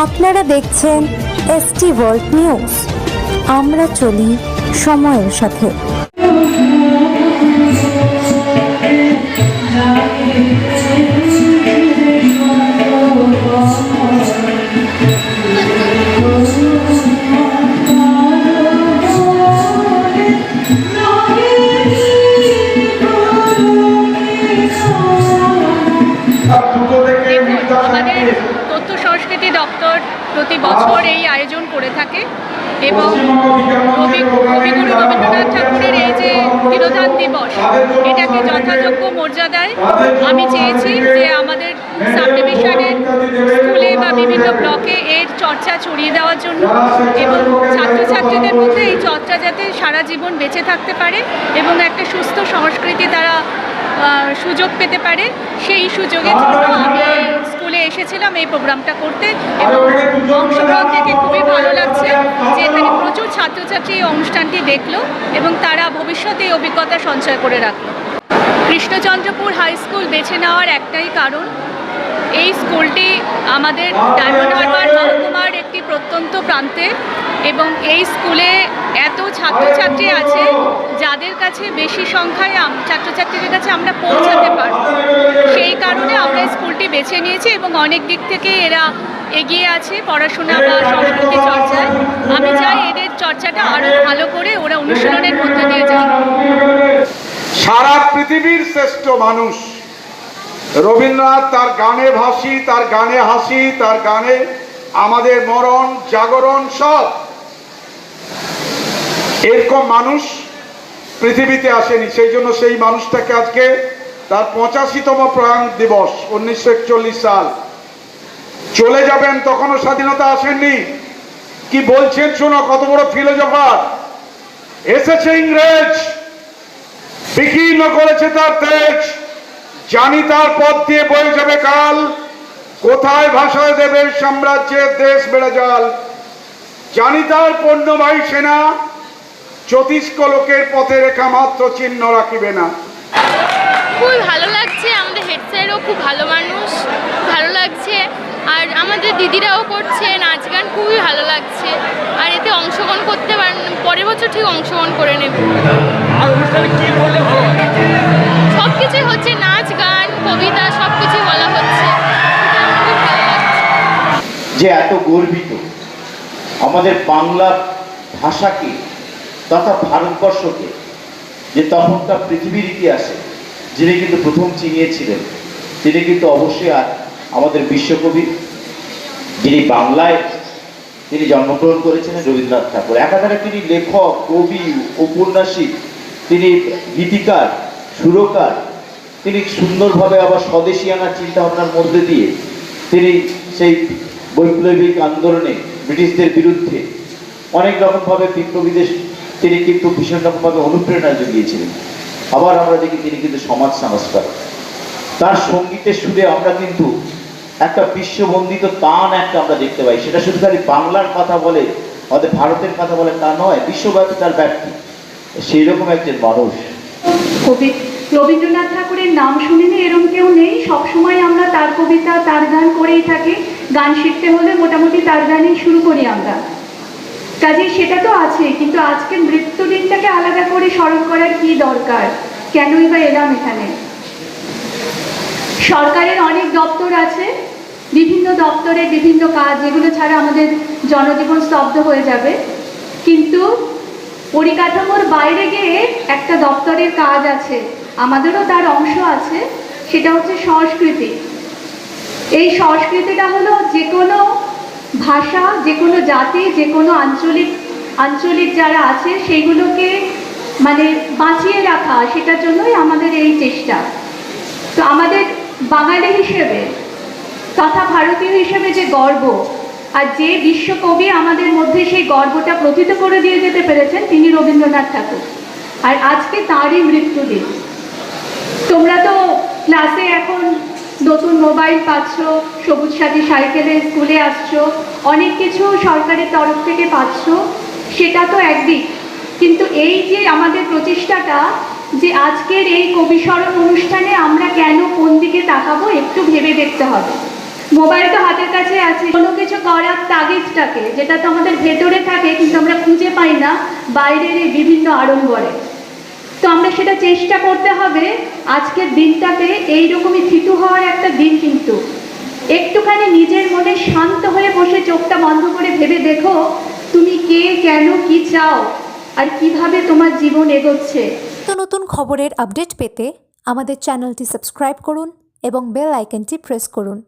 আপনারা দেখছেন ST world news. আমরা চলি সময়ের সাথে। আমাদের তথ্য সংস্কৃতি দপ্তর প্রতি বছর এই আয়োজন করে থাকে এবং কবিগুরু রবীন্দ্রনাথ ঠাকুরের এই যে তিরোধান দিবস, এটাকে যথাযোগ্য মর্যাদায় আমি চেয়েছি যে আমাদের সাব ডিভিশনের স্কুলে বা বিভিন্ন ব্লকে এর চর্চা ছড়িয়ে দেওয়ার জন্য এবং ছাত্রছাত্রীদের মধ্যে এই চর্চা যাতে সারা জীবন বেঁচে থাকতে পারে এবং একটা সুস্থ সংস্কৃতি তারা সুযোগ পেতে পারে, সেই সুযোগের জন্য আমি স্কুলে এসেছিলাম এই প্রোগ্রামটা করতে এবং অংশগ্রহণ থেকে খুবই ভালো লাগছে যে এখানে প্রচুর ছাত্রছাত্রী এই অনুষ্ঠানটি দেখলো এবং তারা ভবিষ্যতে এই অভিজ্ঞতা সঞ্চয় করে রাখলো। কৃষ্ণচন্দ্রপুর হাই স্কুল বেছে নেওয়ার একটাই কারণ, এই স্কুলটি আমাদের ডায়মন্ড হারবার মহকুমার একটি প্রত্যন্ত প্রান্তে এবং এই স্কুলে এত ছাত্রছাত্রী আছে যাদের কাছে বেশি সংখ্যায় ছাত্রছাত্রীদের কাছে আমরা পৌঁছাতে পারব। সেই কারণে আমরা স্কুলটি বেছে নিয়েছি এবং অনেক দিক থেকে এরা এগিয়ে আছে পড়াশোনা বা সংস্কৃতি চর্চায়। আমি চাই এদের চর্চাটা আরও ভালো করে ওরা অনুশীলনের মধ্যে দিয়ে যায়। সারা পৃথিবীর শ্রেষ্ঠ মানুষ রবীন্দ্রনাথ তার গানে ভাসি, তার গানে হাসি, তার গানে আমাদের মরণ জাগরণ সব। এরকম মানুষ পৃথিবীতে আসেনি, সেই জন্য সেই মানুষটাকে আজকে তার 85তম প্রয়াণ দিবস 1941 সাল। চলে যাবেন তখনও স্বাধীনতা আসেননি। কি বলছেন শোনো, কত বড় ফিলোজফার। এসেছে ইংরেজ, বিকীর্ণ করেছে তার তেজ, জানি তার পথ দিয়ে বয়ে যাবে কাল, কোথায় ভাষায় দেবে সাম্রাজ্যের দেশ বেড়ে জাল। জানি তার পণ্যবাহী সেনা, চতিষ্ক লোকের পথে রেখা মাত্র চিহ্ন রাখিবে না। খুবই ভালো লাগছে, আমাদের হেড স্যারও খুব ভালো মানুষ, ভালো লাগছে। আর আমাদের দিদিরাও করছে নাচ গান, খুবই ভালো লাগছে। আর এতে অংশগ্রহণ করতে পরের বছর ঠিক অংশগ্রহণ করে নেব। সব কিছুই হচ্ছে, নাচ গান কবিতা সব কিছুই বলা হচ্ছে। যে এত গর্বিত আমাদের বাংলা ভাষাকে তথা ভারতবর্ষকে, যে তখনকার পৃথিবীর ইতিহাসে যিনি কিন্তু প্রথম চিনিয়েছিলেন, তিনি কিন্তু অবশ্যই আমাদের বিশ্বকবি, যিনি বাংলায় তিনি জন্মগ্রহণ করেছিলেন, রবীন্দ্রনাথ ঠাকুর। একাধারে তিনি লেখক, কবি, ঔপন্যাসিক, তিনি গীতিকার, সুরকার। তিনি সুন্দরভাবে আবার স্বদেশিয়ানা চিন্তাভাবনার মধ্যে দিয়ে তিনি সেই বৈপ্লবিক আন্দোলনে ব্রিটিশদের বিরুদ্ধে অনেক রকমভাবে বিপ্লবীদের তিনি কিন্তু ভীষণ রকমভাবে অনুপ্রেরণা জুগিয়েছিলেন। আবার আমরা দেখি তিনি কিন্তু সমাজ সংস্কার। তার সঙ্গীতের সুরে আমরা কিন্তু একটা বিশ্ববন্দিত টান একটা আমরা দেখতে পাই। সেটা শুধু খালি বাংলার কথা বলে, আমাদের ভারতের কথা বলে তা নয়, বিশ্বব্যাপী তার ব্যাপ্তি। সেই রকম একজন মানুষ। কবি রবীন্দ্রনাথ ঠাকুরের নাম শুনিনি এরকম কেউ নেই। সবসময় আমরা তার কবিতা, তার গান করেই থাকি। গান শিখতে হলে মোটামুটি তার গানই শুরু করি আমরা। কাজেই সেটা তো আছে, কিন্তু আজকের মৃত্যুদিনটাকে আলাদা করে স্মরণ করার কি দরকার? কেনই বা এলাম এখানে? সরকারের অনেক দপ্তর আছে, বিভিন্ন দপ্তরে বিভিন্ন কাজ, যেগুলো ছাড়া আমাদের জনজীবন স্তব্ধ হয়ে যাবে। কিন্তু পরিকাঠামোর বাইরে গিয়ে একটা দপ্তরের কাজ আছে, আমাদেরও তার অংশ আছে, সেটা হচ্ছে সংস্কৃতি। এই সংস্কৃতিটা হলো যে কোনো ভাষা, যে কোনো জাতি, যে কোনো আঞ্চলিক যারা আছে সেইগুলোকে মানে বাঁচিয়ে রাখা, সেটার জন্যই আমাদের এই চেষ্টা। তো আমাদের বাঙালি হিসেবে তথা ভারতীয় হিসেবে যে গর্ব, আর যে বিশ্বকবি আমাদের মধ্যে সেই গর্বটা প্রথিত করে দিয়ে যেতে পেরেছেন, তিনি রবীন্দ্রনাথ ঠাকুর। আর আজকে তাঁরই মৃত্যুদিন। তোমরা তো ক্লাসে এখন নতুন মোবাইল পাচ্ছ, সবুজ সাথী সাইকেলে স্কুলে আসছো, অনেক কিছু সরকারের তরফ থেকে পাচ্ছ, সেটা তো একদিক। কিন্তু এই যে আমাদের প্রচেষ্টাটা, যে আজকের এই কবি স্মরণ অনুষ্ঠানে আমরা কেন কোন দিকে তাকাবো, একটু ভেবে দেখতে হবে। মোবাইল তো হাতের কাছে আছে, কোনো কিছু করার তাগিদটাকে, যেটা তো আমাদের ভেতরে থাকে কিন্তু আমরা খুঁজে পাই না বাইরের এই বিভিন্ন আড়ম্বরে। তো আমরা সেটা চেষ্টা করতে হবে আজকের দিনটাতে এইরকমই থিতু হওয়ার একটা দিন। কিন্তু একটুখানি নিজের মনে শান্ত হয়ে বসে চোখটা বন্ধ করে ভেবে দেখো তুমি কে, কেন, কি চাও আর কিভাবে তোমার জীবন এগোচ্ছে। নতুন খবরের আপডেট পেতে আমাদের চ্যানেলটি সাবস্ক্রাইব করুন এবং বেল আইকনটি প্রেস করুন।